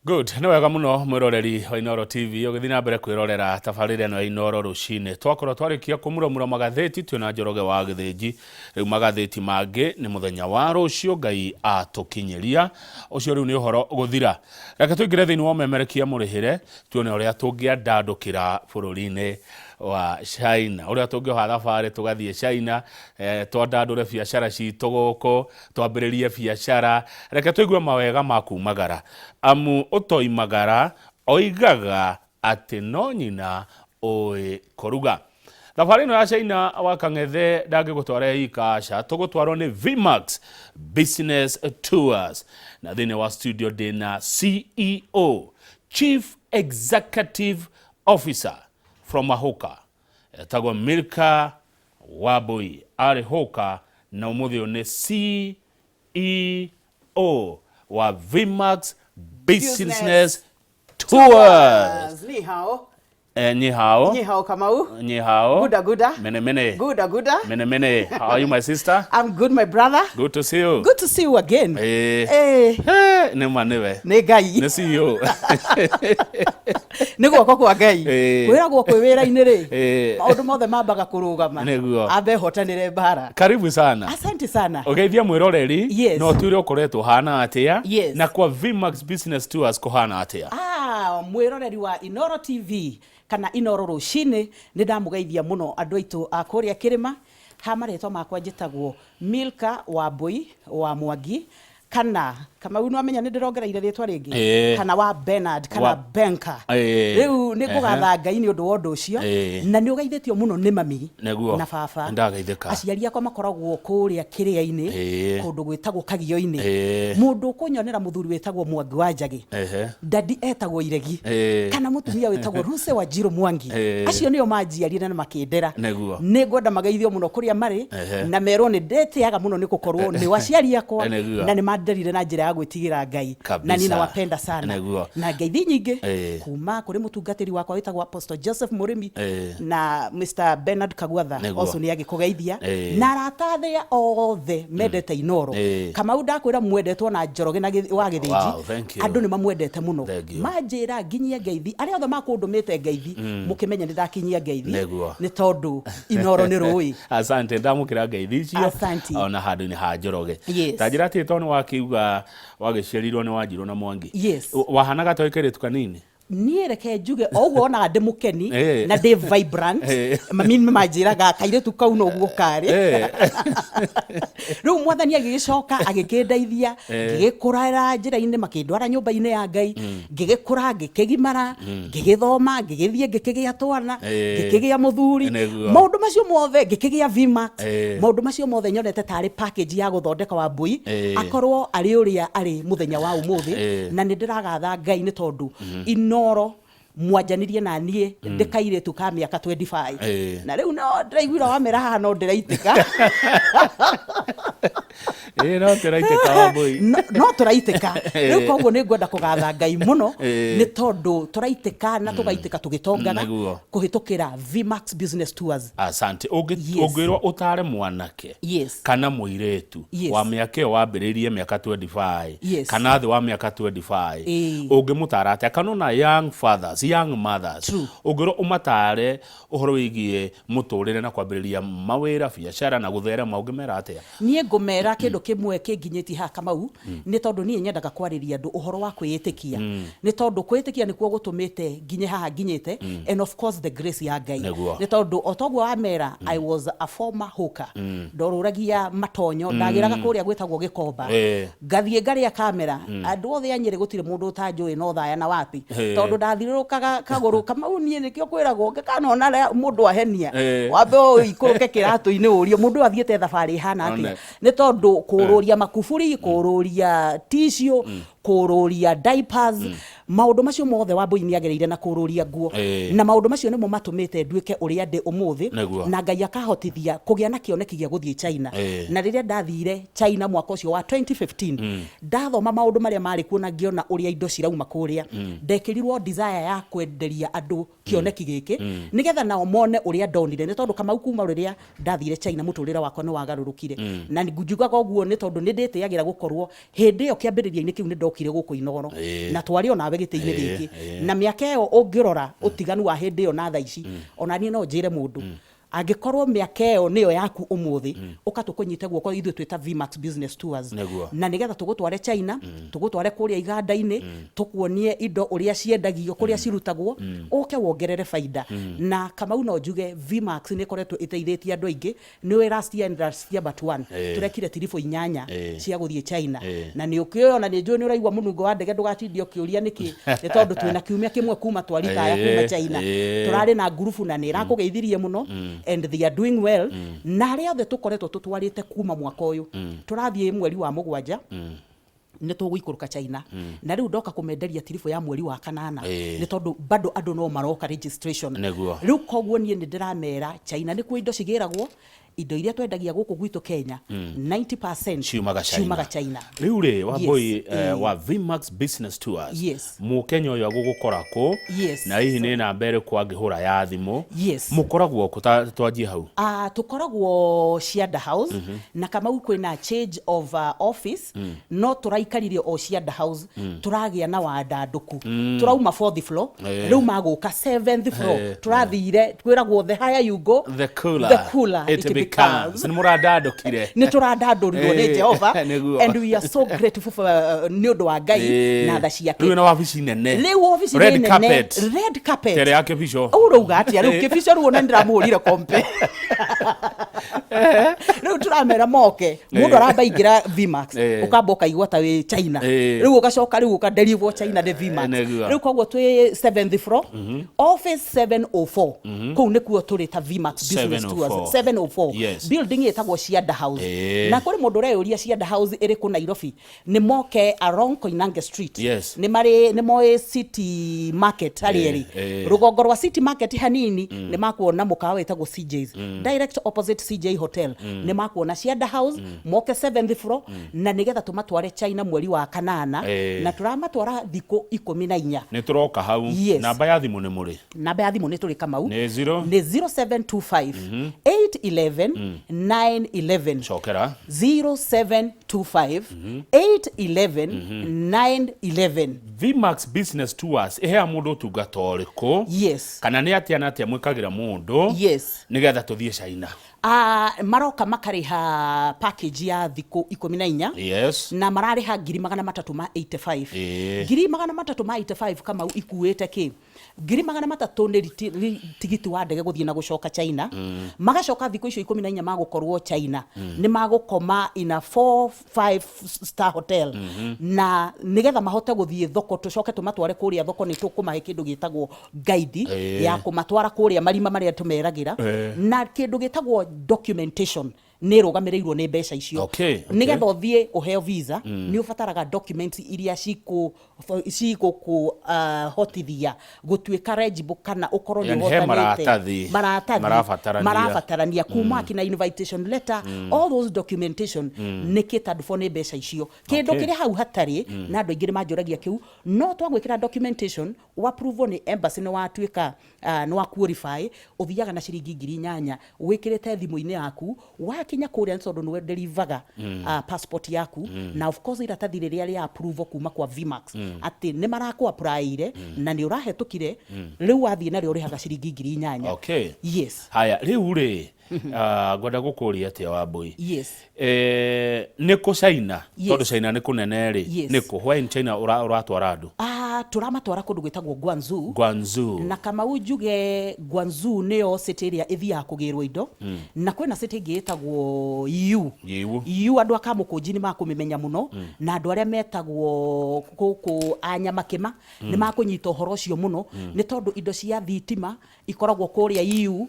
Good. No wega muno mwiroreri wa Inoro TV. Ugithii na mbere kwirorera tabarĩra ĩno ya Inoro rucine. Twakorwo twarikia kumuramura magatheti twina Njoroge wa Githĩnji. Riu magatheti mangĩ nĩ muthenya wa rũciũ Ngai atukinyeria. Ucio riu ni uhoro guthira. Reke tuingire thiini wa memerekia murihire tuone uria tungiandandukira bũrũri-inĩ wa China. Uria tungioha thabarĩ tugathie China, twandandure biacara citũ gũkũ, twambĩrĩrie biacara. Reke tuigue mawega ma kumagara. Amu utoimagara oigaga ati no nyina oe koruga. Thabarĩ ĩno ya China wa Kang'ethe ndangĩgũtwara ikaca, tũgũtwarwo nĩ VMAX Business Tours. Na thĩinĩ wa studio ndĩna CEO, Chief Executive Officer from Ahoka, etagwo Milka Wambui. Arĩ Hoka na ũmũthĩ ũyũ nĩ CEO wa VMAX Business Tours. Ni hao. Ni hao. Ni hao Kamau. Ni hao. Guda guda. Mene mene. Guda guda. Mene mene. How are you, my sister? I'm good, my brother. Good to see you. Good to see you again. Ne manewe. Ne Ngai. Ne see you. Nĩ guoko kwa Ngai. Kwĩragwo kwĩ wĩra-inĩ rĩ. Maũndũ mothe mambaga kũrũgama. Nĩguo. Ambe hotanĩre mbara. Karibu sana. Asante sana. Ugeithia mwĩroreri. Yes. No tuire ukoretwo hana atia. Yes. Na kwa VMAX Business Tours kuhana atia. Mwĩroreri wa Inoro TV kana Inoro rucine nĩ ndamugeithia muno andũ aitũ a kũrĩa kĩrĩma. Ha marĩtwa makwa njĩtagwo Milka Wambui wa Mwangi, kana Kamau no amenya nĩ ndĩrongereire rĩtwa rĩngĩ, kana wa Bernard kana Benka. Rĩu nĩ ngũgatha Ngai nĩ ũndũ wa ũndũ ũcio, na nĩ ũgeithĩtio muno nĩ mami na baba. Ndageithĩka. Aciari akwa makoragwo kũrĩa kĩrĩa-inĩ kũndũ gwĩtagwo Kagio-inĩ. Mũndũ ũkũnyonera mũthuri wĩtagwo Mwangi wa Njagi, dadi etagwo Iregi, kana mũtumia wĩtagwo Ruse wa Njirũ Mwangi. Acio nĩo manjiarire na makĩndera. Nĩ ngwenda mageithio muno kũrĩa marĩ, na merwo nĩ ndĩtĩaga muno nĩ gũkorwo nĩ waciari akwa na nĩ manderire na njĩra ya gwĩtigĩra Ngai, na ninawapenda sana. Na ngeithi nyingĩ kuma kũrĩ mũtungatĩri wakwa wĩtagwo Apostle Joseph Mũrĩmi na Mr. Bernard Kagwatha also nĩ agĩkũgeithia, na arata arĩa othe mendete Inoro. Kamau ndakwĩra mwendetwo na Njoroge na wa Githĩnji, andũ nĩ mamwendete muno. Manjĩra nginyie ngeithi, arĩa othe makũndũmĩte ngeithi mũkĩmenya nĩ ndakinyia ngeithi nĩ tondũ Inoro nĩ rũĩ. Asante, ndamũkĩra ngeithi icio ona handũ-inĩ ha Njoroge. Ta njĩra atĩ tondũ wakiuga wagĩciarirwo nĩ Wanjirũ na Mwangi. Wahanaga toĩ kairĩtu kanini. Niĩ reke njuge o ũguo ona ndĩ mũkeni na ndĩ vibrant. Mami manjĩraga kairĩtu kau no ũguo karĩ. Rĩu Mwathani agĩgĩcoka agĩkĩndeithia, ngĩgĩkũra njĩra-inĩ makĩndwara nyũmba-inĩ ya Ngai, ngĩgĩkũra ngĩkĩgimara, ngĩgĩthoma, ngĩgĩthiĩ ngĩkĩgĩa twana, ngĩkĩgĩa mũthuri. Maũndũ macio mothe ngĩkĩgĩa VMAX. Maũndũ macio mothe nyonete tarĩ package ya gũthondeka Wambui akorwo arĩ ũrĩa arĩ mũthenya wa ũmũthĩ, na nĩ ndĩragatha Ngai nĩ tondũ Inoro mwanjanirie na niĩ ndĩkairĩtu ka mĩaka 25. Na rĩu no ndĩraiguira wamera haha no ndĩraitĩka. No tũraitĩka Wambui. No tũraitĩka. Rĩu koguo nĩ ngwenda kũgatha Ngai mũno nĩ tondũ tũraitĩka na tũgaitĩka tũgĩtongaga kũhĩtũkĩra VMAX Business Tours. Asante. Ũngĩrwo ũtare mwanake kana mũirĩtu wa mĩaka ĩyo wambĩrĩirie mĩaka 25 kana thĩ wa mĩaka 25, ũngĩmũtara atĩa? Kana na young fathers, young mothers, ũngĩrwo ũmatare ũhoro wĩgiĩ mũtũrĩre na kwambĩrĩria mawĩra, biacara na gũtherema, ũngĩmera atĩa? Niĩ ngũmera kĩndũ kĩmwe kĩnginyĩti ha Kamau nĩ tondũ niĩ nyendaga kwarĩria andũ ũhoro wa kwĩĩtĩkia. Nĩ tondũ kwĩĩtĩkia nĩkuo gũtũmĩte nginye haha nginyĩte, and of course the grace ya Ngai. Nĩ tondũ o toguo wamera I was a former hooker. Ndorũragia matonyo, ndagĩraga kũrĩa gwĩtagwo Gĩkomba, ngathiĩ ngarĩa kamera. Andũ othe a Nyĩrĩ gũtirĩ mũndũ ũtanjũĩ no thaya na wapi, tondũ ndathirũrũkaga kagũrũ. Kamau niĩ nĩkĩo kwĩragwo ngĩkanona mũndũ ahenia wambe ikũrũke kĩratũ-inĩ ũrio mũndũ athiĩte thabarĩ hana atĩa. Nĩ tondũ kũrũria makuburi, kũrũria tissue, kũrũria diapers, maũndũ macio mothe Wambui nĩ agereire na kũrũria nguo, na maũndũ macio nĩmo matũmĩte nduĩke ũrĩa ndĩ ũmũthĩ, na Ngai akahotithia kũgĩa na kĩoneki gĩa gũthiĩ China. Na rĩrĩa ndathire China mwaka ũcio wa 2015, ndathoma maũndũ marĩa marĩ kuo na ngĩona ũrĩa indo cirauma kũrĩa, ndekĩrirwo desire ya kwenderia andũ kĩoneki gĩkĩ nĩgetha nao mone ũrĩa ndonire. Nĩ tondũ Kamau kuma rĩrĩa ndathire China mũtũrĩre wakwa nĩ wagarũrũkire, na ngunjugaga ũguo nĩ tondũ nĩ ndĩtĩagĩra gũkorwo hĩndĩ ĩyo kĩambĩrĩria-inĩ kĩu nĩ ndokire gũkũ Inoro, na twarĩ ona nawe gĩtĩ-inĩ gĩkĩ na mĩaka ĩyo ũngĩrora ũtiganu wa hĩndĩ ĩyo na thaa ici ona niĩ no njĩre mũndũ angĩkorwo mĩaka ĩyo nĩyo yaku ũmũthĩ ũkatũkũnyite guoko ithuĩ twĩta VMAX Business Tours na nĩgetha tũgũtware China tũgũtware kũrĩa iganda-inĩ tũkuonie indo ũrĩa ciendagio kũrĩa cirutagwo ũke wongerere faida na Kamau no njuge VMAX nĩ koretwo ĩteithĩtie andũ aingĩ nĩ last year but one tũrekire tiribũ 8 cia gũthiĩ China na nĩ ũkĩona nĩ njũĩ nĩ ũraigua mũnungo wa ndege ndũgatindie ũkĩũria nĩkĩ nĩ tondũ twĩna kiumia kĩmwe kuma twaritaya kuma China tũrarĩ na ngurubu na nĩ irakũgeithirie mũno and they are doing well na arĩa othe tũkoretwo tũtwarĩte kuma mwaka ũyũ tũrathiĩ mweri wa mũgwanja nĩ tũgũikũrũka China na rĩu ndoka kũmenderia tiribũ ya mweri wa kanana nĩ tondũ bado andũ no maroka registration rĩu koguo niĩ nĩ ndĩramera China nĩ kuo indo cigĩragwo indo iria twendagia gũkũ gwitũ Kenya 90% ciumaga China rĩu rĩ Wambui wa VMAX Business Tours mũkenya ũyũ agũgũkora kũ na hihi nĩ namba ĩrĩkũ angĩhũra ya thimũ mũkoragwo kũ twanjie hau tũkoragwo Cianda House na Kamau kwĩna change of office no tũraikaririe o Cianda House tũragĩa na wandandũku tũrauma 4th floor rĩu magũka 7th floor tũrathire twĩragwo the higher you go the cooler it becomes ni mũrandandũkire nĩ tũrandandũrirwo nĩ Jehova and we are so grateful for nĩ ũndũ wa Ngai na tha ciake rĩu na wabici nene rĩu wabici nene red carpet tere yake bico urauga atia rĩu kĩbico rĩu ona ndĩramũrire kompe rĩu tũramera moke mũndũ arabaingĩra VMAX ũkamba ũkaigua ta wĩ China rĩu ũgacoka rĩu ũkaderivwo China de VMAX rĩu koguo twĩ 7th floor office 704 kũu nĩkuo tũrĩ ta VMAX Business Tours 704 building ĩtagwo Cianda House na kũrĩ mũndũ ũreyũria Cianda House ĩrĩ kũ Nairobi nĩ moke along Koinange Street nĩ moĩ City Market harĩ eri rũgongo rwa City Market hanini nĩ makuona mũkawa wĩtagwo CJ's direct opposite CJ Hotel nĩ makuona Cianda House moke 7th floor na nĩgetha tũmatware China mweri wa kanana na tũramatwara thikũ 14 nĩ tũroka hau namba ya thimũ nĩ mũrĩ namba ya thimũ nĩ tũrĩ Kamau nĩ 0725 811 911 cokera 0725 811 911 VMAX Business Tours ihea mũndũ ũtungata ũrĩkũ kana nĩ atĩa na atĩa mwĩkagĩra mũndũ nĩgetha tũthiĩ China maroka makariha package ya thikũ 14 na marariha 385 385 Kamau ikuĩte kĩ 300 nĩ tigiti wa ndege gũthiĩ na gũcoka China magacoka thikũ icio 14 magũkorwo China nĩ magũkoma in a 4-5 star hotel na nĩgetha mahote gũthiĩ thoko tũcoke tũmatware kũrĩa thoko nĩ tũkũmahe kĩndũ gĩtagwo guide ya kũmatwara kũrĩa marima marĩa tũmeragĩra na kĩndũ gĩtagwo documentation nĩ rũgamĩrĩirwo nĩ mbeca icio nĩgetha ũthiĩ ũheo visa nĩ ũbataraga documents iria hotithia gũtuĩka eligible kana ũkorwo nĩ hotanĩte marabatarania kuma kina invitation letter all those documentation nĩ kĩtandũfo nĩ mbeca icio kĩndũ kĩrĩa hau hatarĩ na andũ aingĩ nĩ manjũragia kĩu no twagwĩkĩra documentation approval nĩ embassy nĩ watuĩka nĩ wa qualify ũthiaga na ciringi 8,000 wĩkĩrĩte thimũ-inĩ yaku wakinya kũrĩa tondũ nĩwe delivaga passport yaku na of course iratathi rĩrĩa rĩa approval kuma kwa VMAX atĩ nĩ marakũ applyire na nĩ ũrahetũkire rĩu wathiĩ narĩo ũrĩhaga ciringi 8,000 haya rĩu rĩ ngwenda gũkũria atĩa Wambui nĩ kũ China tondũ China nĩ kũnene rĩ nĩ kũ why in China ũratwara andũ tũramatwara kũndũ gwĩtagwo Guangzhou na Kamau njuge Guangzhou nĩyo city ĩrĩa ĩthiaga kũgĩrwo indo na kwĩna city ĩngĩ ĩtagwo Yiwu andũ a Kamũkũnji nĩ makũmĩmenya mũno na andũ arĩa metagwo gũkũ Anyamakĩma nĩ makũnyita ũhoro ũcio mũno nĩ tondũ indo cia thitima ikoragwo kũrĩa Yiwu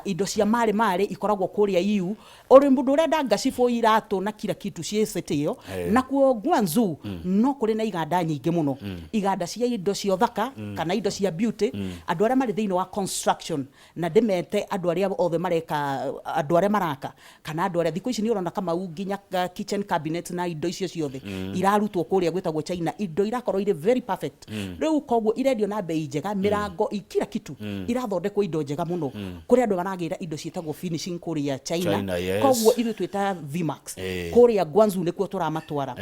indo cia marĩ ikoragwo kũrĩa Yiwu ũrĩ mũndũ ũrenda ngacibũ iratũ na kila kitu cie city ĩyo nakuo Guangzhou no kũrĩ na iganda nyingĩ mũno iganda cia indo cia thaka kana indo cia beauty andũ arĩa marĩ thĩinĩ wa construction na ndĩmete andũ arĩa othe mareka andũ arĩa maraka kana andũ arĩa thikũ ici nĩ ũrona Kamau nginya kitchen cabinet na indo icio ciothe irarutwo kũrĩa gwĩtagwo China indo irakorwo irĩ very perfect rĩu koguo irendio na bei njega mĩrango kila kitu irathondekwo indo njega mũno kũrĩ kuri andu maragira indo cietagwo finishing kuria China yes. Koguo ithu twita VMAX kuria Guangzhou nikuo turamatwara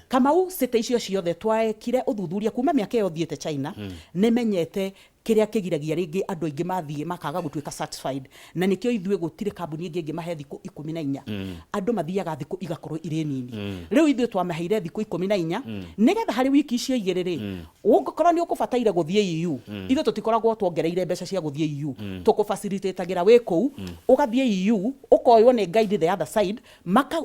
Kamau city icio ciothe twekire uthuthuria kuma miaka iyo thiete China nimenyete kiria kigiragia ringi andu aingi mathie makaga gutuika satisfied na nikio ithue gutire kambuni ingi mahe thiku 14 andu mathiaga thiku igakorwo ire nini riu ithue twamaheire thiku 14 nigetha hari wiki icio igiriri ungikorwo ni ukubataire guthie EU ithue tutikoragwo twongereire mbeca cia guthie EU tukufacilitagira we kou ugathie EU ukoywo ni guide the other side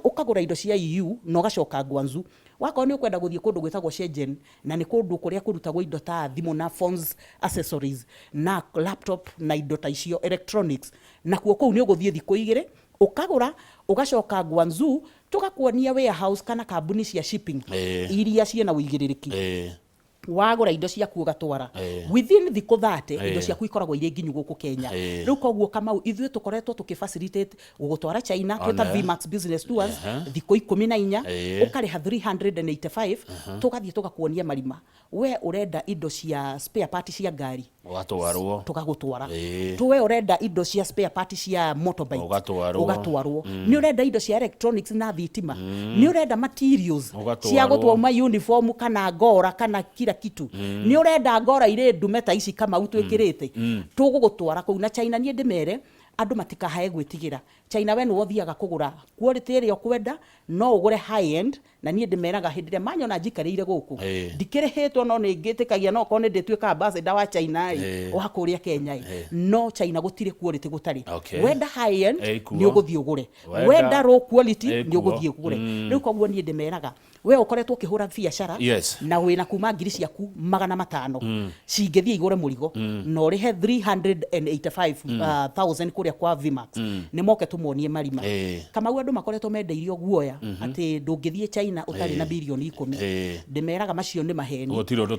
ukagura indo cia EU no gacoka Guangzhou wako ni ukwenda guthie kundu gwitagwo Shenzhen na ni kundu kuria kurutagwo indo ta thimu na phones accessories na laptop na indo ta icio electronics na kuo kou ni uguthie thiku igire ukagura ugacoka Guangzhou tugakuonia warehouse kana kambuni cia shipping iria ciena uigiririki wagura indo ciaku ugatwara within thiku 30 indo ciaku ikoragwo ire nginyu guku Kenya riu koguo Kamau ithue tukoretwo tukifacilitate gugutwara China twita VMAX business tours thiku 14 ukariha 385 tugathie tugakuonia marima we urenda indo cia spare part cia ngari ugatwarwo tugagutwara tuwe urenda indo cia spare part cia motorbike ugatwarwo ni urenda indo cia electronics na thitima ni urenda materials cia gutwoma uniform kana ngora kana kila kitu ni urenda ngora ire ndumeta ici kama utwikirite tugugutwara kou na China ni ndimere andu matikahae gwitigira China we no thiaga kugura quality ire okwenda no ugure high end na nie ndimeraga hindire manyona njikareire guku ndikirihetwo no ningitikagia no kone nditwika ambassador wa China wakuria Kenya no China gutire quality gutari wenda high end ni uguthie ugure wenda low quality ni uguthie ugure riu koguo nie ndimeraga we ukoretwo ukihura biashara na wina kuma ngiri ciaku 500 cingithie igure murigo no rihe 385,000 kuria kwa VMAX ni moke tumuonie marima kama andu makoretwo mendeirio guoya ati ndungithie China utari na bilioni 10 ndimeraga macio ni maheni gutiri undu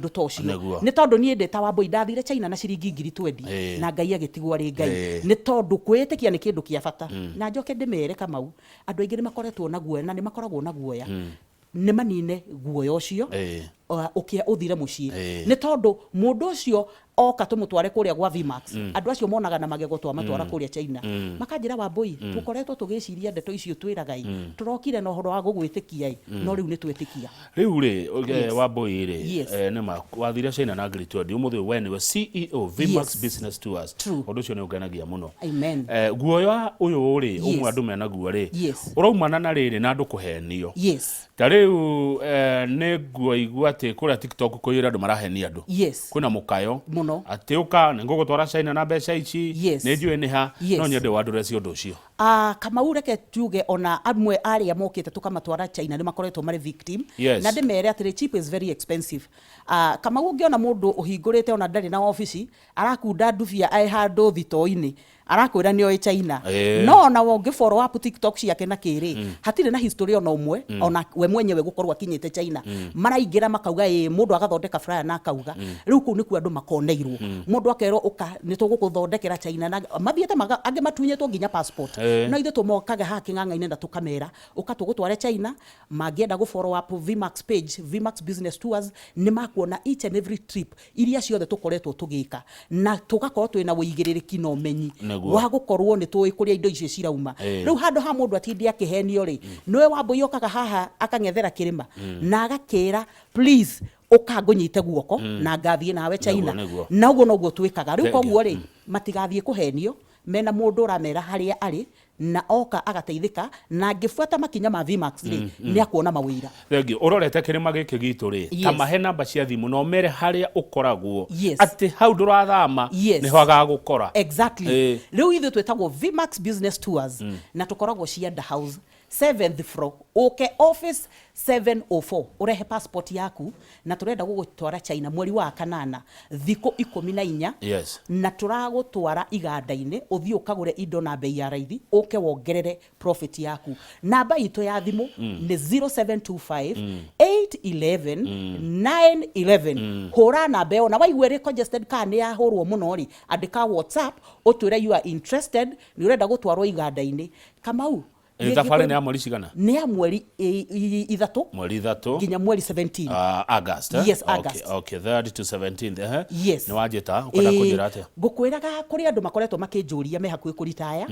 tocio ni tondu nie ndeta wa boy ndathire China na ciringi 20 na ngai agitigwo ari ngai ni tondu kwitikia ni kindu kia bata na njoke ndimere Kamau andu aingi ni makoretwo na guoya na ni makoragwo na guoya ni manine guoya ucio ukia uthire mucii ni tondu mundu ucio oka tumutware kuria gwa VMAX andu acio monaga na magego twa matwara kuria China makanjira wa boy tukoretwo tugiciria ndeto icio twiragai turokire no horo wa gugwitikia no riu ni twitikia riu ri wa boy ri ni ma wathire China na ngiri 20 umuthe we ni CEO VMAX business tours undu ucio ni ungenagia muno amen guoya uyu ri umwe andu mena guo ri uraumana na riri na andu kuhenio ta riu ni guo igua ati kuria TikTok kuira andu marahenia andu kuna mukayo ati uka ngugutwara China na mbeca ici ni njue ni ha no nyende wadureci undu ucio kama ureke tuge ona amwe aria mokite tukamatwara China ni makoretwo mari victim na ndimere ati cheap is very expensive kama ungiona mundu uhingurite ona ndari na office arakunda ndufia ai handu thito-ini arakwira ni oi China no na wonge follow up TikTok ciake na kiri hatire na history ona umwe ona we mwenyewe gukorwa kinyite China maraingira makauga mundu agathondeka flyer na akauga riu ku ni ku andu makoneirwo mundu akero uka ni tugukuthondekera China na mathiete ange matunyetwo nginya passport no ithe tumokaga ha king'ang'a-ini na tukamera ukatugutware China mangienda gu follow up VMAX page VMAX business tours ni makuona each and every trip iria ciothe tukoretwo tugika na tugakorwo twina uigiririki no menyi wa gukorwo ni tuwi kuria indo icio cirauma riu handu ha mundu atindi akihenio ri niwe wambui okaga haha akang'ethera kirima na agakira please ukangunyite guoko na ngathie nawe China na uguo noguo twikaga riu koguo ri matigathie kuhenio mena mundu uramera haria ari na oka agateithika na ngifuata makinya ma VMAX ri ni akuona mawira thengi urorete kirima giki gitu ri kama he namba cia thimu no mere haria ukoragwo ati hau ndurathama ni ho agagukora exactly riu ithu twetagwo VMAX business tours na tukoragwo cianda house 7th floor okay office 704 urehe passport yaku na turenda gugutwara China mweri wa kanana thiko 14 na turagutwara iganda-ini uthii ukagure indo na bei ya raithi uke wongerere profit yaku namba itu ya thimu ni 0725 811 911 hora na beo na waigwe ri congested ka ni ya horwo muno ri andika WhatsApp utwire you are interested ni urenda gutwarwo iganda-ini Kamau thabarĩ nĩ ya mweri cigana? Nĩ ya mweri 3 mweri 3 nginya mweri 17 August. Yes, August. Okay, 3rd to 17th. Yes. Nĩ wanjĩta ũkwenda kũnjĩra atĩa? Ngũkwĩraga kũrĩ andũ makoretwo makĩnjũria me hakuhĩ kũritaya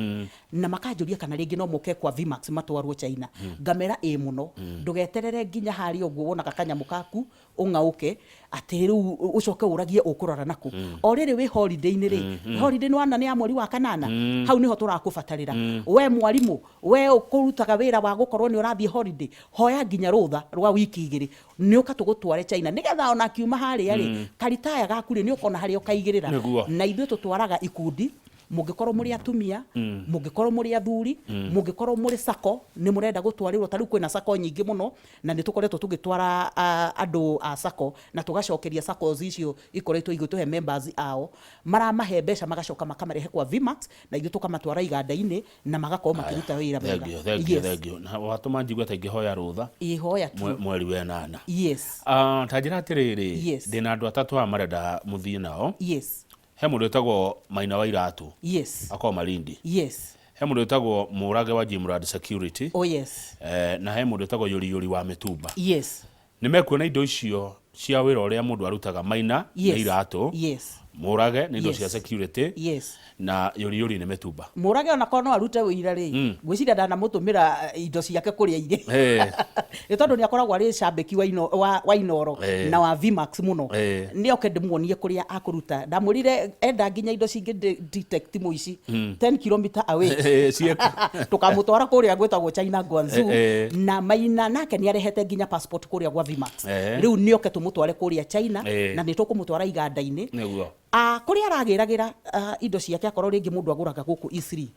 na makanjũria kana rĩngĩ no moke kwa Vmax matwarwo China. Ngamera mũno ndũgeterere nginya harĩa ũguo wonaga kanyamũ kaku ũng'aũke atĩ rĩu ũcoke ũragie ũkũrora naku. O rĩrĩ wĩ holiday-inĩ rĩ, holiday nĩ wana nĩ ya mweri wa kanana, hau niho tũrakũbatarĩra. We mwarimũ, we ũkũrutaga wĩra wa gũkorwo nĩ ũrathiĩ holiday, hoya nginya rũtha rwa wiki 2 nĩ ũka tũgũtware China nĩgetha ona kiuma harĩa rĩ karitaya gaku rĩ nĩ ũkona harĩa ũkaigĩrĩra. Na ithuĩ tũtwaraga ikundi mũngĩkorwo mũrĩ atumia, mũngĩkorwo mũrĩ athuri, mũngĩkorwo mũrĩ sako nĩ mũrenda gũtwarĩrwo. Ta rĩu kwĩna sako nyingĩ mũno na nĩ tũkoretwo tũgĩtwara andũ a sako na tũgacokeria sako icio ikoretwo igĩtũhe members ao, maramahe mbeca magacoka makamarehe kwa Vmax na ithuĩ tũkamatwara iganda-inĩ na magakorwo makĩruta wĩra wega. Thengio na watũma njigua ta ingĩhoya rũtha ihoya tu mweri wa 8. Yes. Ta njĩra atĩrĩrĩ, Yes. ndĩna andũ atatũ a marenda mũthiĩ nao. Yes. He mũndũ wĩtagwo Maina wa Iratũ. Yes. Akorwo Malindi. Yes. He mũndũ wĩtagwo Mũrage wa Jimrad Security. Oh yes. Na he mũndũ wĩtagwo Yuri wa Mĩtumba. Yes. Nĩ mekuona indo icio cia wĩra ũrĩa mũndũ arutaga. Maina na Iratũ. Yes. Mũrage nĩ indo cia security. Yes. Na Yuri nĩ Mĩtumba. Mũrage ona kono arute wĩra rĩ, gwĩciria ndanamũtũmĩra indo ciake kũrĩa irĩ. Nĩ tondũ nĩ akoragwo arĩ cambĩki wa Inoro na wa Vmax mũno. Nĩ oke ndĩmuonie kũrĩa akũruta. Ndamwĩrire enda nginya indo cingĩ detect mũici 10 km away. Tũkamũtwara kũrĩa gwĩtagwo China Guangzhou. Na Maina nake nĩ arehete nginya passport kũrĩa gwa Vmax. Rĩu nĩ oke tũmũtware kũrĩa China na nĩ tũkũmũtwara iganda-inĩ. Kũrĩa aragĩragĩra indo ciake akorwo rĩngĩ mũndũ agũraga gũkũ E3.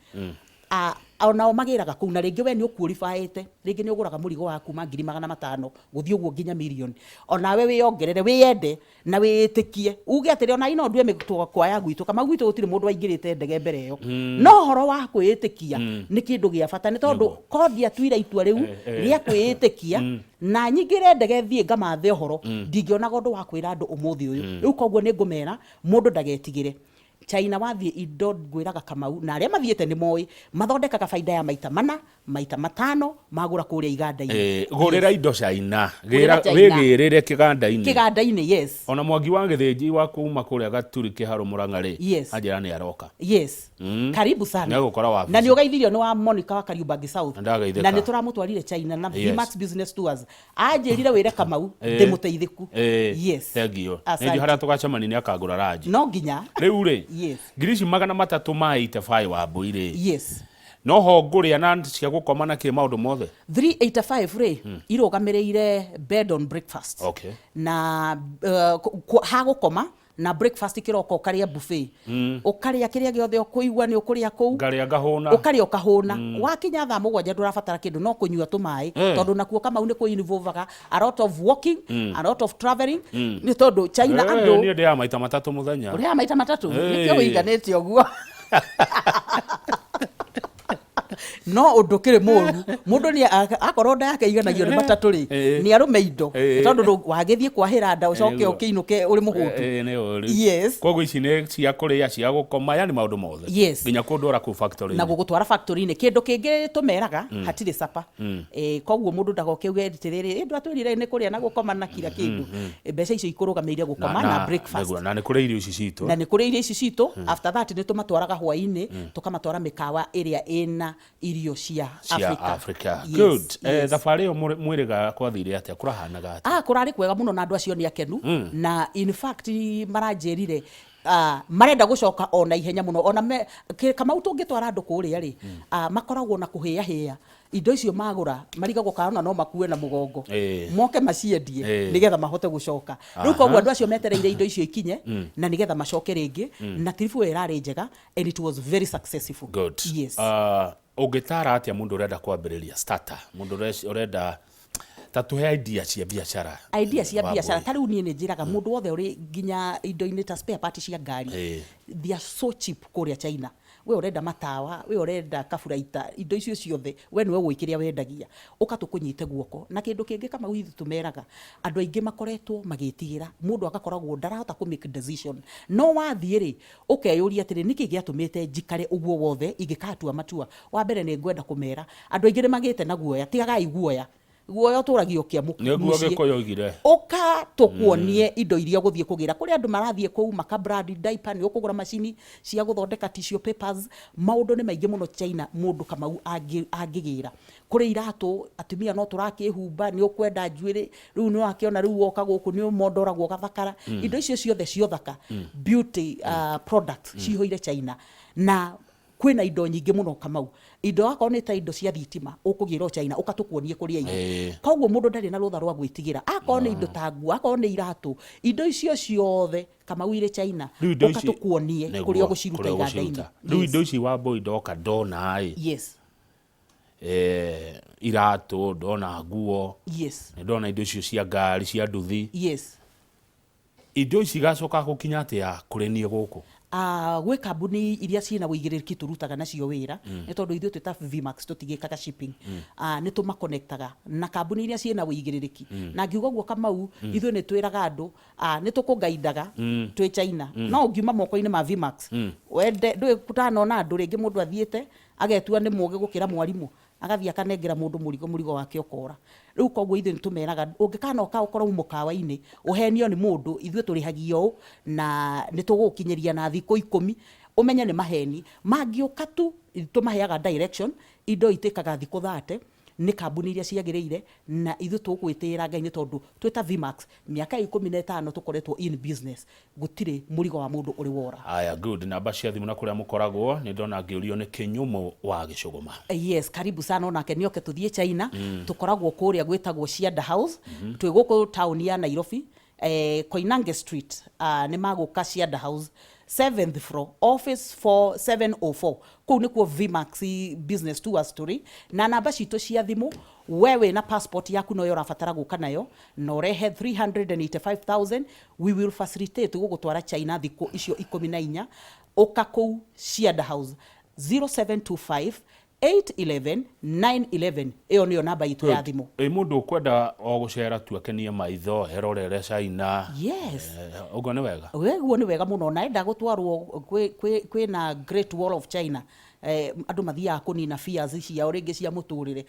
Onao magĩraga kũu na rĩngĩ we nĩ ũkuorifayĩte, rĩngĩ nĩ ũgũraga mũrigo wa kuma 500,000 gũthiĩ ũguo nginya million. Onawe wĩongerere wĩyende na wĩĩtĩkie uge atĩrĩ ona ino ndue mĩtũkwa ya gwitũ kama gwitũ gũtirĩ mũndũ aingĩrĩte ndege mbere ĩyo. No horo wa kwĩĩtĩkia nĩ kĩndũ gĩa bata, nĩ tondũ kodi atuira itua rĩu rĩa kwĩĩtĩkia na nyingĩre ndege thiĩ ngamathe ũhoro ndingĩona ũndũ wa kwĩra andũ ũmũthĩ ũyũ. Rĩu koguo nĩ ngũmera mũndũ ndagetigĩre. China wathiĩ indo ngwĩraga Kamau na arĩa mathiĩte nĩ moĩ mathondekaga faida ya maita 4 maita 5 magũra kũrĩa iganda-inĩ. Gũrĩra indo China wĩgĩrĩre kĩganda-inĩ. Yes. Ona Mwangi wa Gĩthĩnji wa kuma kũrĩa Gaturi Kĩharo Mũrang'a rĩ, anjĩra nĩ aroka. Yes. Karibu sana. Nĩ gũkora wabici. Na nĩ ũgeithirio nĩ wa Monica wa Kariubangi South. Na nĩ tũramũtwarire China na Vmax Business Tours. Anjĩrire wĩre Kamau ndĩmũteithĩku. Yes. Thengio. Nĩ harĩa tũgacemania nĩ akagũra ranji. No nginya. Rĩu rĩ. Yes. Ngirici 300 maite wa Mbũire. Yes. No ho ngũrĩa na cia gũkoma na kĩ maũndũ mothe 385 rĩ irũgamĩrĩire bed on breakfast. Okay. Na ha gũkoma na breakfast kĩroko ũkarĩa buffet. Ũkarĩa kĩrĩa gĩothe ũkũigua nĩ ũkũrĩa kũu. Ngarĩa ngahũna. Ũkarĩa ũkahũna. Wakinya thaa 7 ndũrabatara kĩndũ no kũnyua tũmaĩ tondũ nakuo Kamau nĩ kũ involvaga a lot of walking, a lot of traveling. Nĩ tondũ China andũ niĩ ndĩya maita 3 mũthenya. Ũrĩa maita 3 nĩkĩo ũiganĩte ũguo. No ũndũ kĩrĩ mũndũ nĩ akorwo nda yake iganagio nĩ 3 rĩ nĩ arũme indo tondũ wagĩthiĩ kwahĩra nda ũcoke ũkĩinũke ũrĩ mũhũtu. Yes. Koguo ici nĩ cia kũrĩa cia gũkoma yani maũndũ mothe. Yes. Nginya kũndwara kũ factory na gũgũtwara factory-inĩ kĩndũ kĩngĩ tũmeraga hatirĩ capa. Koguo mũndũ ndagoke uge atĩrĩrĩ ndũ atwĩrire nĩ kũrĩa na gũkoma na kila kĩndũ. Mbeca icio ikũrũgamĩire gũkoma na breakfast. Na nĩ kũrĩa irio ici citũ. Na nĩ kũrĩa irio ici citũ. After that nĩ tũmatwaraga hwaĩ-inĩ tũkamatwara mĩkawa ĩrĩa ĩna irio cia Africa. Good. Thabarĩ ĩyo mwĩrĩga kwathire atĩa kũrahanaga atĩa? Kũrarĩ kwega mũno na andũ acio nĩ akenu na in fact maranjĩrire marenda gũcoka ona ihenya mũno ona Kamau tũngĩtwara andũ kũrĩa rĩ makoragwo na kũhĩahĩa indo icio magũra marigagwo kana no makue na mũgongo moke maciendie nigetha mahote gũcoka. Rĩu koguo andũ acio metereire indo icio ikinye na nigetha macoke rĩngĩ na trip ĩyo ĩrarĩ njega and it was very successful. Good. Yes. Ũngĩtara atĩa mũndũ ũrenda kwambĩrĩria starter mũndũ ũrenda ta tũhe idea cia biacara. Idea cia biacara ta rĩu niĩ nĩ njĩraga mũndũ wothe ũrĩ nginya indo-inĩ ta spare parts cia ngari they are so cheap kũrĩa China. we urenda matawa, we urenda kaburaita, indo icio ciothe we niwe gwikiria wendagia ukatukunyite guoko. Na kindu kingi kama withi tumeraga andu aingi makoretwo magitigira mundu agakoragwo ndarahota ku make decision, no wathie ri ukeyuria atiri niki giatumite njikare uguo wothe ingikatua matua. Wa mbere ni ngwenda kumera andu aingi ni magite na guoya, tigagai guoya guoya turagio kia muciĩ uka tukuonie indo iria guthie kugira kuri andu marathie kuu maka brand diaper ni ukugura macini cia guthondeka tissue papers. Maundu ni maingi muno China mundu Kamau angigira kuri iratu atumia no turakihumba ni ukwenda njuiri riu ni wakiona riu woka guku ni mondoragwo gathakara indo icio ciothe ciothaka beauty products cihoire China. Na kwina indo nyingi muno Kamau, indo akao ni ta indo cia thitima ukugira China ukatukuonie kuria ire koguo mundu ndari na rutha rwa gwitigira akao ni indo ta nguo akao ni iratu indo icio ciothe Kamau ire China ukatukuonie kuria guciruta iganda-ini. Riu indo ici wa boy ndoka ndona ai yes iratu ndona nguo yes ndona indo icio cia ngari cia nduthi yes indo ici gacoka gukinya atia kurenie guku gwe kambuni iria ciina wigiriki turutaga nacio wira ni tondu ithu twita Vmax tutigikaga shipping ni tuma connectaga na kambuni iria ciina wigiriki na ngiuga guo Kamau ithu ni twiraga andu ni tukungaidaga twi China no ngiuma moko-ini ma Vmax wende ndui kutanona andu ringi mundu athiete agetua ni muge gukira mwarimu agathia kanengera mundu murigo wake ukora. Riu koguo ithu ni tumeraga ungikana uka ukorwo mukawa-ini uhenio ni mundu ithu turihagio na ni tugukinyiria na thiko 10 umenye ni maheni mangiuka tu tumaheaga direction indo itikaga thiko 30 ni kambuni iria ciagiriire na ithu tugwitira Ngai ni tondu twita Vmax miaka 15 tukoretwo in business gutire murigo wa mundu uri wora. Aya good na bacia thimu na kuria mukoragwo ni ndona ngiurio ni Kinyumo wa Gicuguma. Yes, karibu sana onake nioke tuthie China tukoragwo kuria gwitagwo Siada House twi guku town ya Nairobi Koinange Street ni maguka Siada House 7th floor office 4704 kuu nikuo Vmax business tours story na namba citu cia thimu wewe na passport yaku no yorabatara guka nayo no rehe 385,000 we will facilitate gugutwara China thiko icio 14 uka kuu Siada House 0725 811 911 iyo niyo namba itu ya thimu. Mundu ukwenda o gucera tu akenie maitho erorere China. Yes. Ugo ni wega. Weguo ni wega muno na enda gutwarwo kwi na Great Wall of China. Andu mathia kunina fears cia oringi cia muturire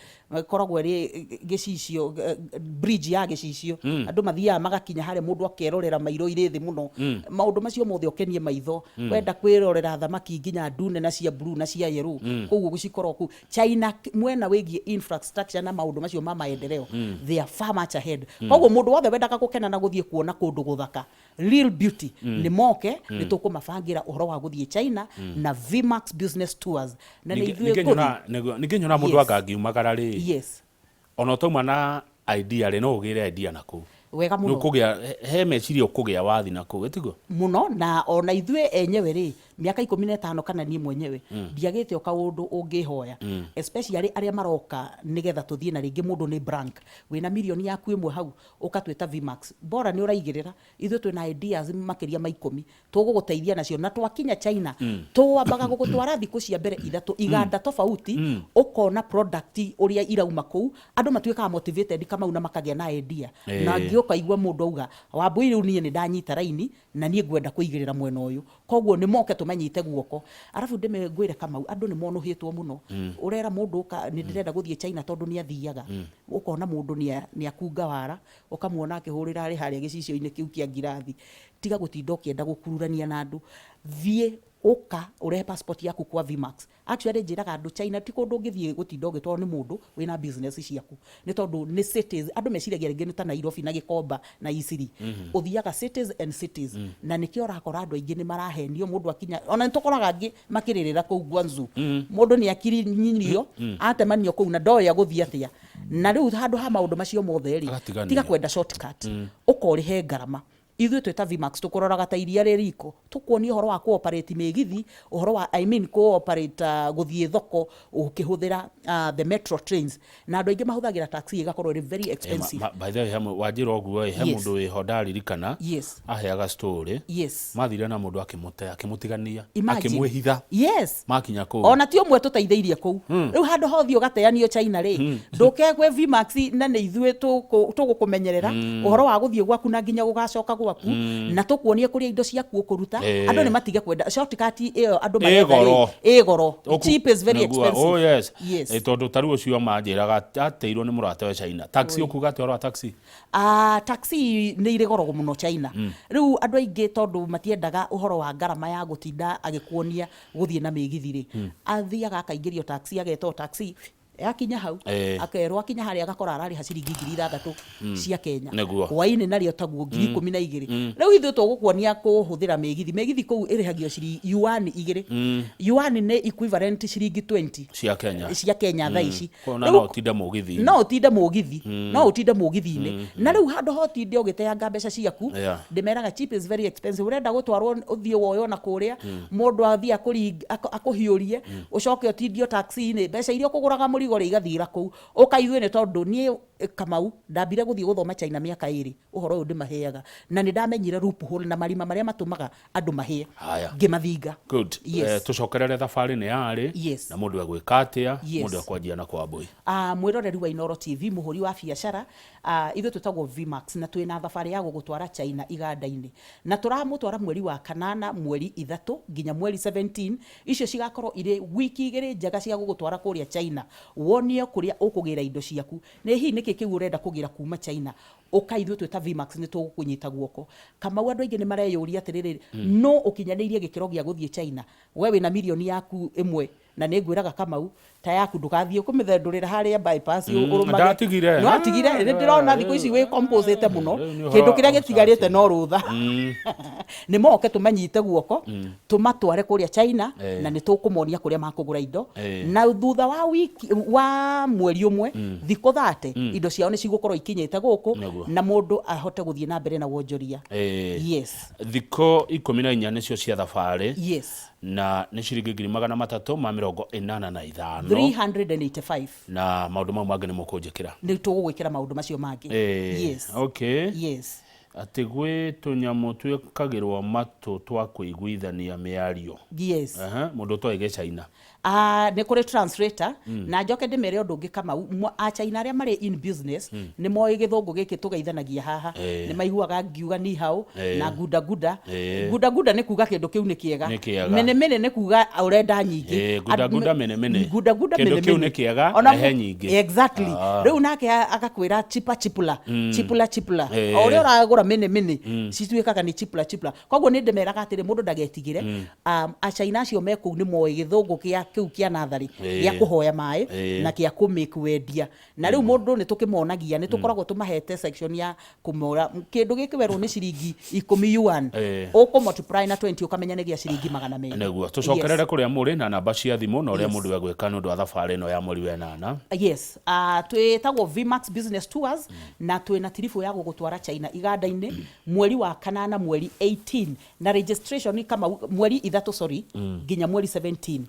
koragwo ri gicicio bridge ya gicicio andu mathia magakinya hare mundu akerorera mairo ire thi muno maundu macio mothe okenie maitho wenda kwirorera thamaki nginya ndune na cia blue na cia yellow koguo gucikorwo ku China mwena wigie infrastructure na maundu macio ma maendeleo they are far much ahead koguo mundu wothe wenda gukena na guthie kuona kundu guthaka real beauty ni moke ni tukumabangira uhoro wa guthie China na Vmax business tour na nikinyona mundu akangiumagara ri yes ona tuma na idea ri no ugire idea naku wega muno nukugia he meciria ukugia wathi naku getigo muno na ona ithue enyewe ri miaka 15 kana nie mwenyewe ndiagite o kaundu ungihoya especially aria maroka nigetha tuthie na ringi mundu ni blank wina milioni yaku imwe hau ukatweta Vmax bora ni uraigirira ithue twina ideas makiria ma 10 tuguguteithia nacio na twakinya China twambaga gugutwara thiku cia mbere ithatu iganda tofauti ukona product uria irauma kuu andu matwikaga motivated kama una makagia na idea na ngioka igwa mundu auga wambui riu nie ni ndanyita raini na nie ngwenda kuigirira mwena uyu koguo ni moke tumenyite guoko arafu ndime ngwire Kamau andu ni monuhitwo muno urera mundu ka ni ndirenda guthie China tondu ni athiaga ukona mundu ni akunga wara ukamuona akihurira ari haria gicicio-ini kiu kia ngirathi tiga gutinda ukienda gukururania na andu thie uka urehe passport yaku kwa Vmax actually njiraga andu China ti kundu ngithie gutinda ugitwa ni mundu wina business ciaku ni tondu ni cities andu meciragia ringi ni ta Nairobi na Gikomba na Isiri uthiaga cities and cities na nikio rakora andu aingi ni marahenio mundu akinya ona nitukoraga angi makiririra kuu Guangzhou mundu ni akiri nyinyo atemanio kuu na ndoya guthia atia na riu handu ha maundu macio mothe ri tiga kwenda shortcut ukorihe ngarama ithuĩ twĩ ta VMAX tũkũroraga ta iria rĩriko, tũkuonia ũhoro wa cooperate mĩgithi, ũhoro wa cooperate gũthiĩ thoko ũkĩhũthĩra the metro trains, na andũ aingĩ mahũthagĩra taxi ĩgakorwo ĩrĩ very expensive. By the way, wanjĩra ũguo he mũndũ wĩho ndaririkana aheaga story mathire na mũndũ akĩmũtigania akĩmwĩhitha makinya kũu, ona ti ũmwe tũteithĩirie kũu. Rĩu handũ hothe ũgateanio China rĩ, ndũkegwe VMAX na nĩ ithuĩ tũgũkũmenyerera ũhoro wa gũthiĩ gwaku na nginya gũgacoka gwaku, na tũkuonie kũrĩa indo ciaku ũkũruta. Andũ nĩ matige kwenda shortcut ĩyo, andũ maretha goro, cheap is very expensive. Tondũ tarũ ũcio manjĩraga ateirwo nĩ mũrata wa China taxi, ũkuga atĩ ũhoro wa taxi taxi nĩ irĩ goro mũno China. Rĩu andũ aingĩ tondũ matiendaga ũhoro wa ngarama ya gũtinda agĩkuonia gũthiĩ na mĩgithi rĩ, athiaga akaingĩrio taxi, agetwo taxi, akinya hau akerwo akinya harĩa agakora ararĩha ciringi 6,000 cia Kenya, hwainĩ narĩo taguo 12,000. Rĩu ithuĩ tũgũkuonia kũhũthĩra mĩgithi kũu ĩrĩhagio ciringi yuan 2. Yuan nĩ equivalent ciringi 20 cia Kenya thaa ici. No ũtinde mũgithi, no ũtinde mũgithi-inĩ. Na rĩu handũ hotinde ũgĩteanga mbeca ciaku, ndĩmeraga cheap is very expensive. Ũrenda gũtwarwo ũthiĩ woyo na kũrĩa, mũndũ athiĩ akũhiũrie, ũcoke ũtindio taxi-inĩ, mbeca iria ũkũgũraga mũrigo igathira kũu. Ũkaithue nĩ tondũ niĩ Kamau ndambire gũthiĩ gũthoma China mĩaka 2, ũhoro ũyũ ndĩmaheaga, na nĩ ndamenyire loophole na marima marĩa matũmaga andũ mahie ngĩmathinga. Good. Tũcokerere thabarĩ nĩ yarĩ na mũndũ agwĩka atĩa, mũndũ akwanjia na kwambui. Mwĩroreri wa Inooro TV, mũhũri wa biacara, ithuĩ twĩtagwo VMAX na twĩna thabarĩ ya gũgũtwara China iganda-inĩ, na tũramũtwara mweri wa kanana, mweri 3 nginya mweri 17. Icio cigakorwo irĩ wiki 2 njega cia gũgũtwara kũrĩa China, wonio kũrĩa ũkũgĩra indo ciaku. Nĩ hihi nĩkĩ kĩu ũrenda kũgĩra kuma China, ũkaithue twĩ ta VMAX nĩ tũgũkũnyita guoko. Kamau andũ aingĩ nĩ mareyũria atĩrĩrĩ, no ũkinyanĩirie gĩkĩro gĩa gũthiĩ China, we wĩna mirioni yaku 1, na nĩ ngwĩraga Kamau ta yaku ndũgathiĩ kũmĩthendũrĩra harĩa bypass ũrũmage. No atigire, nĩ ndĩrona thikũ ici wĩ composite mũno, kĩndũ kĩrĩa gĩtigarĩte no rũtha. Nĩ moke tũmanyite guoko, tũmatware kũrĩa China, na nĩ tũkũmonia kũrĩa makũgũra indo, na thutha wa wiki wa mweri ũmwe, thikũ 30 indo ciao nĩ cigũkorwo ikinyĩte gũkũ, na mũndũ ahote gũthiĩ na mbere na wonjoria. Thikũ 14 nĩcio cia thabarĩ, na nĩ ciringi 385 385, na maũndũ mau mangĩ nĩ mũkũnjĩkĩra. Nĩ tũgũgwĩkĩra maũndũ macio mangĩ. Atĩ gwĩ tũnyamũ twĩkagĩrwo matũ twa kũiguithania mĩario. Mũndũ ũtoĩ China. Nĩ kũrĩ translator, na njoke ndĩmere ũndũ ũngĩ Kamau, China arĩa marĩ in business nĩ moĩ gĩthũngũ gĩkĩ tũgeithanagia haha, nĩ maiguaga ngiuga ni hao na guda nĩ kuga kĩndũ kĩu nĩ kĩega, mene nĩ kuga ũrenda nyingĩ, guda mene kĩndũ kĩu nĩ kĩega na he nyingĩ. Exactly. Rĩu nake agakwĩra chipula o ũrĩa ũragũra mene cituĩkaga nĩ chipula. Koguo nĩ ndĩmeraga atĩrĩ mũndũ ndagetigĩre, China acio me kũu nĩ moĩ gĩthũngũ kĩu kĩa nathari gĩa kũhoya maĩ na kĩa kũmake wendia. Na rĩu mũndũ nĩ tũkĩmonagia, nĩ tũkoragwo tũmahete section ya kũmora kĩndũ gĩkĩ werwo nĩ ciringi 10 yuan, ũkũ multiply na 20 ũkamenya nĩ gĩa ciringi 200. Nĩguo tũcokerere kũrĩa mũrĩ na namba cia thimũ na ũrĩa mũndũ agwĩka nĩ ũndũ wa thabarĩ ĩno ya mweri wa 8. Twĩtagwo VMAX Business Tours, na twĩna tiribũ ya gũgũtwara China iganda-inĩ mweri wa kanana, mweri 18, na registration kama mweri 3 nginya mweri 17.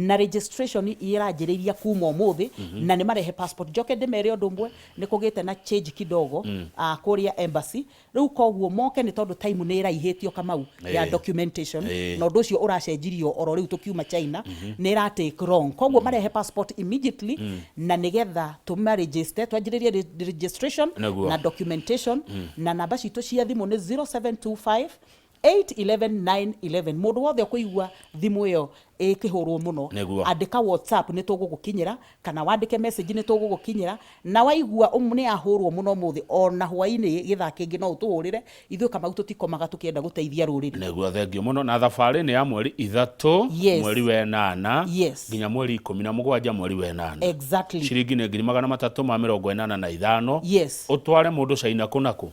Na registration iranjĩrĩria kuma ũmũthĩ, na nĩ marehe passport. Njoke ndĩmere ũndũ ũmwe, nĩ kũgĩte na change kidogo kũrĩa embassy. Rĩu koguo moke nĩ tondũ time nĩ ĩraihĩtio Kamau ya documentation, na ũndũ ũcio ũracenjirio oro rĩu tũkiuma China, nĩ ĩra take long. Koguo marehe passport immediately, na nĩgetha tũmaregister, twanjĩrĩrie registration na documentation, na namba citũ cia thimũ nĩ 0725 811 911. Mũndũ wothe ũkũigua thimũ ĩyo ĩkĩhũrwo mũno, andĩka WhatsApp nĩ tũgũgũkinyĩra, kana wandĩke message nĩ tũgũgũkinyĩra, na waigua nĩ ahũrwo mũno mũthĩ ona hwainĩ gĩthaa kĩngĩ no ũtũhũrĩre, ithuĩ Kamau tũtikomaga tũkĩenda gũteithia rũrĩrĩ. Nĩguo thengio mũno. Na thabarĩ nĩ ya mweri 3 mweri wa 8 nginya mweri 17 mweri wa 8. Exactly. Ciringi nĩ 385. Ũtware mũndũ China kũnakũ?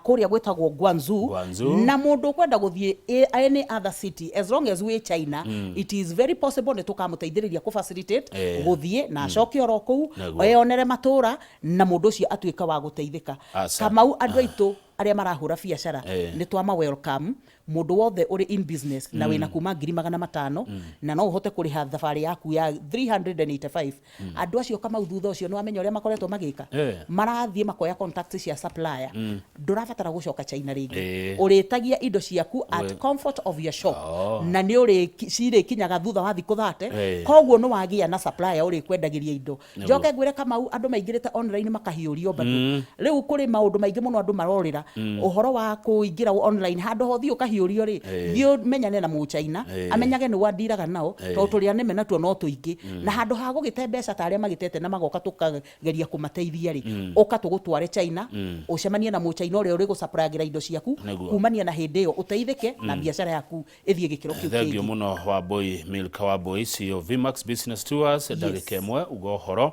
Kũrĩa gwĩtagwo Guangzhou, na mũndũ ũkwenda gũthiĩ any other city as long as we China, it is very possible nĩ tũkamũteithĩrĩria kũ facilitate gũthiĩ na acoke oro kũu eyonere matũra na mũndũ ũcio atuĩka wa gũteithĩka. Kamau andũ aitũ aria marahura biacara ni twama welcome mundu wothe uri in business na wina kuma 500 na no uhote kuriha thabari yaku ya 385 andu acio kama thutha ucio no amenya uria makoretwo magika marathie makoya contact cia supplier ndurabatara gucoka China ringi uritagia indo ciaku at comfort of your shop na ni uri cire kinyaga thutha wa thiku 30 koguo no wagia na supplier uri kwendagiria indo njoke ngwire kama andu maingirite online makahiurio bado riu kuri maundu maingi muno andu marorira uhoro wa kuingira online handu hothi ukahiurio ri thio menyane na mu China amenyage ni wandiraga nao to turia neme natuo no tuingi na handu ha gugite mbeca ta aria magitete na magoka tukageria kumateithia ri uka tugutware China ucemanie na mu China uri uri gusupplygira indo ciaku kumania na hindi yo uteithike na biashara yaku ithie gikiro kiu kingi thengio muno Wambui Milka Wambui CEO Vimax Business Tours ndagika imwe ugo horo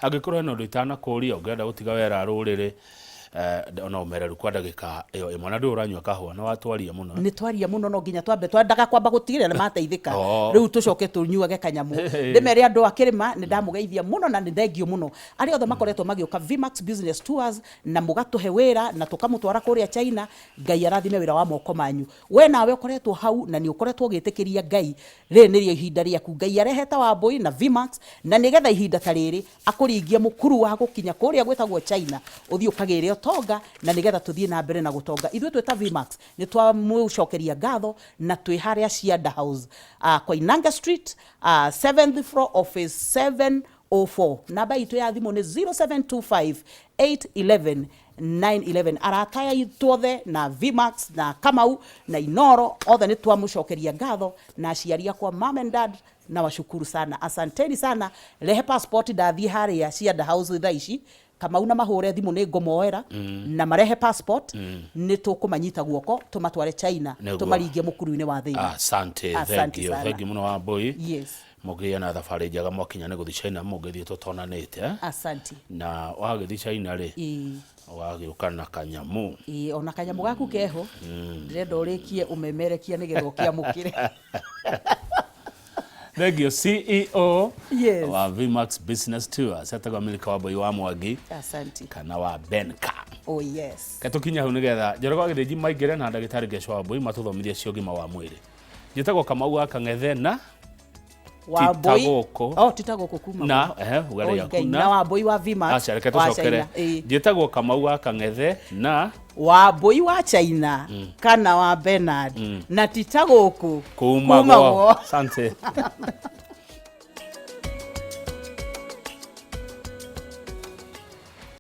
agikorwo no nditana kuria ungenda gutiga wera rurire ona umereru kwa ndagika iyo imwe na ndu uranywa kahua na watwaria muno ni twaria muno no nginya twambe twandaga kwamba gutigire na mateithika riu tucoke tunyuage kanyamu ndimere andu akirima ni ndamugeithia muno na ni thengio muno ari othe makoretwo magioka Vimax Business Tours na mugatuhe wira na tukamutwara kuria China Ngai arathime wira wa moko manyu we nawe ukoretwo hau na ni ukoretwo gitikiria Ngai ri ni ihinda riaku Ngai areheta Wambui na Vimax na nigetha ihinda ta riri akuringia mukuru wa gukinya kuria gwetagwo China uthii ukagire tonga na nigetha tuthie na mbere na gutonga ithwe tweta Vimax ni twamucokeria ngatho na twi haria Cianda House kwa Inanga Street 7th floor office 704 namba itu ya thimu ni 0725 811 911 arataya itwothe na Vimax na Kamau na Inoro othe ni twamucokeria ngatho na aciaria kwa mom and dad na washukuru sana asanteni sana rehe passport ndathie haria Cianda House thaici Kamau na mahure thimu ni ngomoera na marehe passport ni tukumanyita guoko tumatware China tumaringie mukuru-ini wa thini asante thank you muno Wambui yes mugia na thabari njaga mwakinya ni guthi China mugithie tutonanite asante na wagithi China ri wagiuka na kanyamu ona kanyamu gaku keho ndirenda urikie umemerekia nigetha ukiamukire Regio CEO wa Vimax Business Tours atagwa Milka Wambui wa Mwangi asante kana wa Benka yes katukinya hu nigetha njoroga githiji maingire na ndagitari Gesho Wambui matuthomithie ciogima wa mwiri njitagwo Kamau akang'ethe na Wambui titagoko kuma na ugare yaku na Wambui wa Vimax reke tucokere njitagwo Kamau akang'ethe na Wambui wa China kana wa Bernard na titagoku kuma asante